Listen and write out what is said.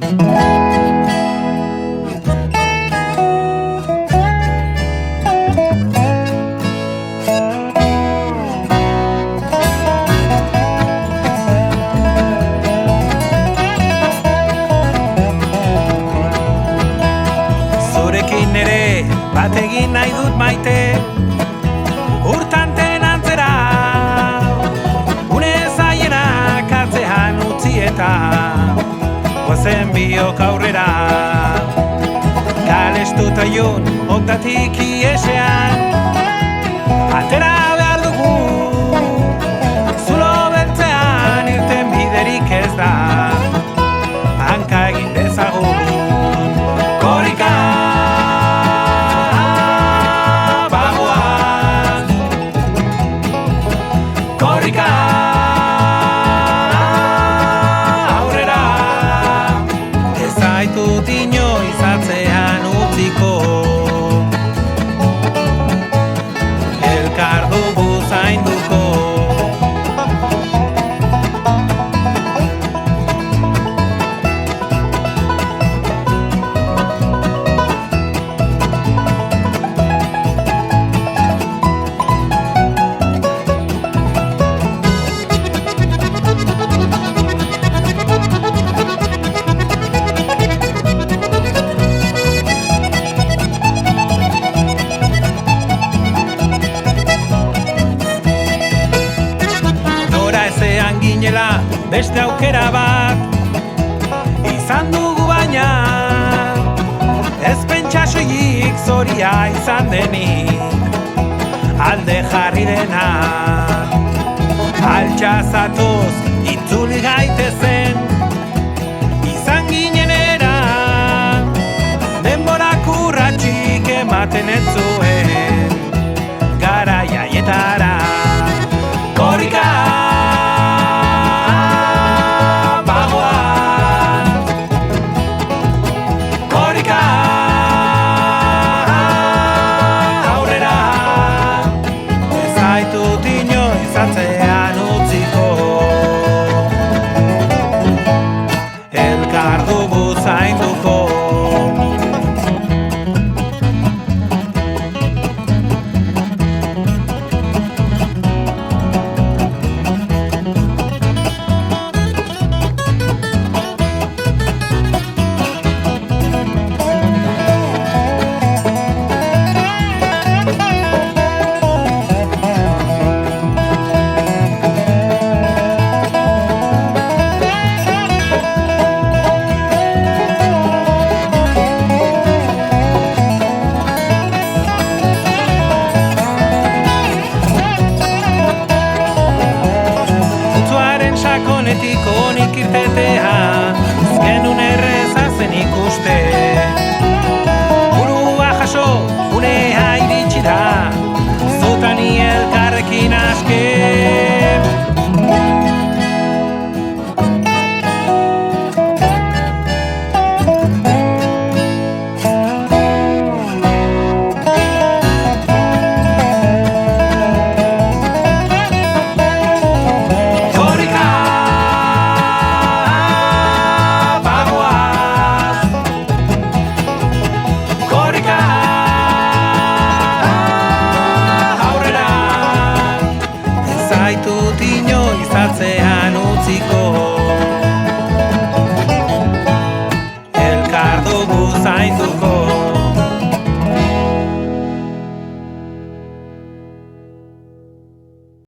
Zurekin ere bat egin nahi dut maite, urtanten antzera, une zaienak atzean utzi eta goazen biok aurrera. Kalestuta jun, oktatik iesean, atera behar dugu, zulo beltzean irten biderik ez da, hanka egin dezagun. Korrika bagoaz, korrika aurrera, ez zaitut inoiz atzean utziko, elkar dugu zainduko. Ginela beste aukera bat izan dugu baina, ez pentsa soilik zoria izan denik alde jarri dena. Altxa zatoz itzuli gaitezen izan ginenera, denborak urratxik ematen ez zuen garaiaietara. Korrika atzean utziko, elkar dugu zainduko. Sakonetik onik irtetea, ez genuen erreza zen ikuste. Burua jaso, unea iritsi da, zutani elkarrekin aske. Zaitut inoiz atzean utziko, elkar dugu zainduko.